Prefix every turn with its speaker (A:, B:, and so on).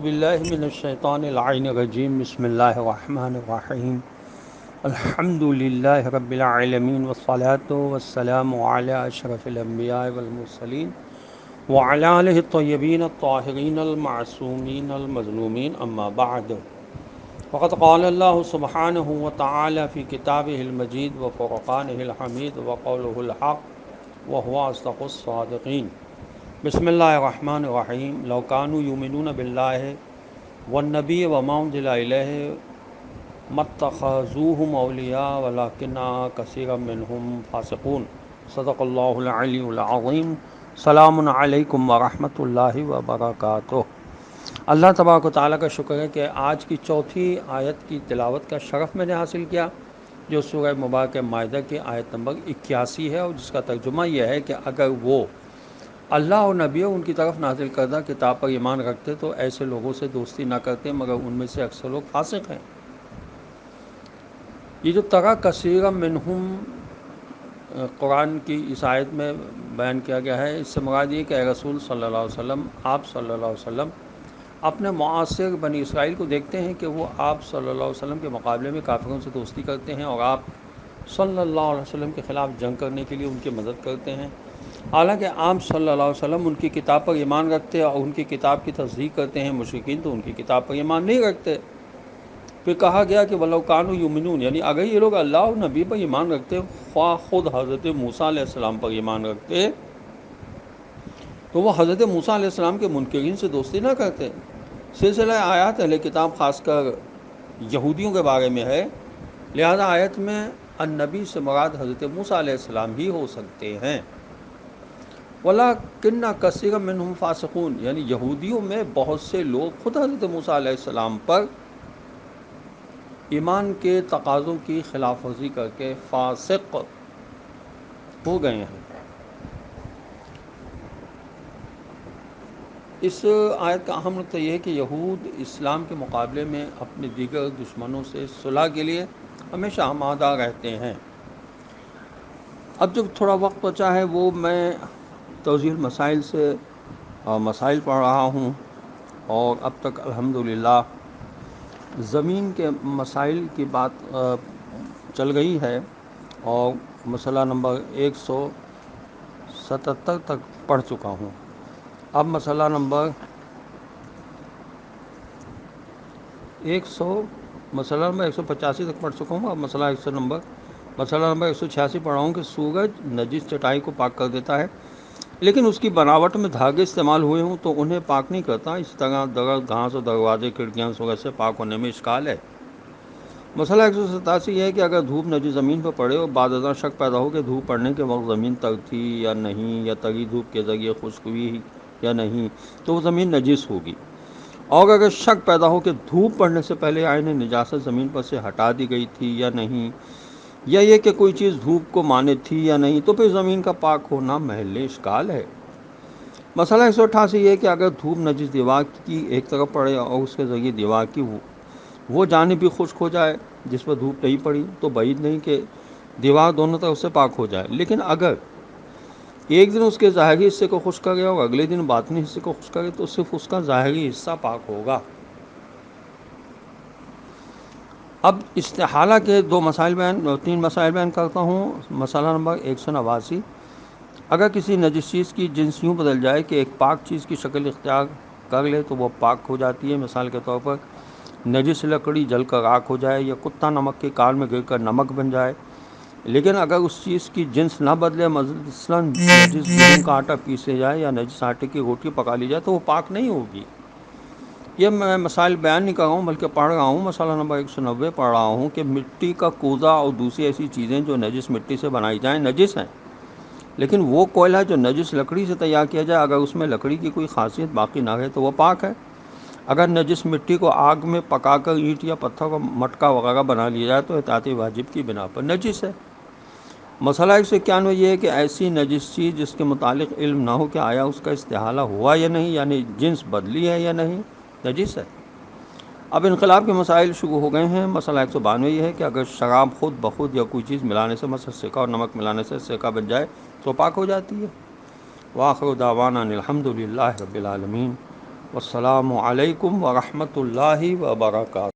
A: باللہ من الشیطان اللعین الرجیم بسم اللہ الرحمن الرحیم الحمد للہ رب العالمین والصلاة والسلام علی اشرف الانبیاء والمرسلین وعلی آلہ الطیبین الطاہرین المعصومین المظلومین اما بعد وقد قال اللہ سبحانہ وتعالی فی کتابہ المجید وفرقانہ الحمید وقولہ الحق وهو اصدق الصادقین بسم اللہ الرحمن الرحیم لو کانوا یؤمنون باللہ والنبی وما انزل الیہ ما اتخذوہم اولیاء ولکن کثیرا منہم فاسقون صدق اللہ العلی العظیم سلام علیکم ورحمۃ اللہ وبرکاتہ۔ اللہ تبارک و تعالیٰ کا شکر ہے کہ آج کی چوتھی آیت کی تلاوت کا شرف میں نے حاصل کیا، جو سورہ مبارکہ مائدہ کی آیت نمبر 81 ہے، اور جس کا ترجمہ یہ ہے کہ اگر وہ اللہ اور نبی ان کی طرف نازل کردہ کتاب پر ایمان رکھتے تو ایسے لوگوں سے دوستی نہ کرتے، مگر ان میں سے اکثر لوگ فاسق ہیں۔ یہ جو ترا کثیر منہم قرآن کی اس آیت میں بیان کیا گیا ہے، اس سے مراد یہ کہ اے رسول صلی اللہ علیہ وسلم، آپ صلی اللہ علیہ وسلم اپنے معاصر بنی اسرائیل کو دیکھتے ہیں کہ وہ آپ صلی اللہ علیہ وسلم کے مقابلے میں کافروں سے دوستی کرتے ہیں، اور آپ صلی اللہ علیہ وسلم کے خلاف جنگ کرنے کے لیے ان کی مدد کرتے ہیں، حالانکہ آپ صلی اللہ علیہ وسلم ان کی کتاب پر ایمان رکھتے اور ان کی کتاب کی تصدیق کرتے ہیں۔ مشرکین تو ان کی کتاب پر ایمان نہیں رکھتے۔ پھر کہا گیا کہ وَلَوْ كَانُوا يُؤْمِنُونَ، یعنی اگر یہ لوگ اللہ اور نبی پر ایمان رکھتے، خواہ خود حضرت موسیٰ علیہ السلام پر ایمان رکھتے، تو وہ حضرت موسیٰ علیہ السلام کے منکرین سے دوستی نہ کرتے۔ سلسلہ آیات اہل کتاب خاص کر یہودیوں کے بارے میں ہے، لہذا آیت میں النبی سے مراد حضرت موسیٰ علیہ السلام ہی ہو سکتے ہیں۔ وَلَكِنَّ كَثِيرًا مِّنْهُمْ فَاسِقُونَ، یعنی یہودیوں میں بہت سے لوگ خود حضرت موسیٰ علیہ السلام پر ایمان کے تقاضوں کی خلاف ورزی کر کے فاسق ہو گئے ہیں۔ اس آیت کا اہم نقطہ یہ ہے کہ یہود اسلام کے مقابلے میں اپنے دیگر دشمنوں سے صلح کے لیے ہمیشہ آمادہ رہتے ہیں۔ اب جو تھوڑا وقت بچا ہے وہ میں توضیح المسائل سے مسائل پڑھ رہا ہوں، اور اب تک الحمدللہ زمین کے مسائل کی بات چل گئی ہے، اور مسئلہ نمبر 177 تک پڑھ چکا ہوں۔ اب مسئلہ نمبر 185 تک پڑھ چکا ہوں۔ اب مسئلہ نمبر 186 پڑھ رہا ہوں کہ سورج نجس چٹائی کو پاک کر دیتا ہے، لیکن اس کی بناوٹ میں دھاگے استعمال ہوئے ہوں تو انہیں پاک نہیں کرتا۔ اس طرح درخت، گھاس اور دروازے، کھڑکیاں سورج سے پاک ہونے میں اشکال ہے۔ مسئلہ 187 یہ ہے کہ اگر دھوپ نجس زمین پر پڑے اور بعد ازاں شک پیدا ہو کہ دھوپ پڑنے کے وقت زمین تر تھی یا نہیں، یا تری دھوپ کے ذریعے خشک ہوئی یا نہیں، تو وہ زمین نجس ہوگی۔ اور اگر شک پیدا ہو کہ دھوپ پڑنے سے پہلے عین نجاست زمین پر سے ہٹا دی گئی تھی یا نہیں، یا یہ کہ کوئی چیز دھوپ کو مانے تھی یا نہیں، تو پھر زمین کا پاک ہونا محل اشکال ہے۔ مسئلہ 188 یہ ہے کہ اگر دھوپ نجس دیوار کی ایک طرف پڑے اور اس کے ذریعے دیوار کی وہ جانب بھی خشک ہو جائے جس پر دھوپ نہیں پڑی، تو بعید نہیں کہ دیوار دونوں طرف سے پاک ہو جائے، لیکن اگر ایک دن اس کے ظاہری حصے کو خشک کرے اور اگلے دن باطنی حصے کو خشک کرے تو صرف اس کا ظاہری حصہ پاک ہوگا۔ اب استحالہ کے تین مسائل بیان کرتا ہوں۔ مسئلہ نمبر 189، اگر کسی نجس چیز کی جنس یوں بدل جائے کہ ایک پاک چیز کی شکل اختیار کر لے تو وہ پاک ہو جاتی ہے۔ مثال کے طور پر نجس لکڑی جل کر راکھ ہو جائے، یا کتا نمک کی کار میں گر کر نمک بن جائے، لیکن اگر اس چیز کی جنس نہ بدلے، مثلاً نجس گیہوں کا آٹا پیسے جائے یا نجس آٹے کی روٹی پکا لی جائے، تو وہ پاک نہیں ہوگی۔ یہ میں مسائل بیان نہیں کر رہا ہوں بلکہ پڑھ رہا ہوں۔ مسئلہ نمبر 190 پڑھ رہا ہوں کہ مٹی کا کوزہ اور دوسری ایسی چیزیں جو نجس مٹی سے بنائی جائیں نجس ہیں، لیکن وہ کوئلہ جو نجس لکڑی سے تیار کیا جائے، اگر اس میں لکڑی کی کوئی خاصیت باقی نہ رہے تو وہ پاک ہے۔ اگر نجس مٹی کو آگ میں پکا کر اینٹ یا پتھر کا مٹکا وغیرہ بنا لیا جائے تو احتیاطی واجب کی بنا پر نجس ہے۔ مسئلہ 191 یہ ہے کہ ایسی نجس چیز جس کے متعلق علم نہ ہو کہ آیا اس کا استحالہ ہوا یا نہیں، یعنی جنس بدلی ہے یا نہیں، نجس ہے۔ اب انقلاب کے مسائل شروع ہو گئے ہیں۔ مسئلہ 192 یہ ہے کہ اگر شراب خود بخود یا کوئی چیز ملانے سے، مثلا سرکہ اور نمک ملانے سے سرکہ بن جائے تو پاک ہو جاتی ہے۔ وآخر دعوانا الحمد للہ رب العالمین، والسلام علیکم ورحمۃ اللہ وبرکاتہ۔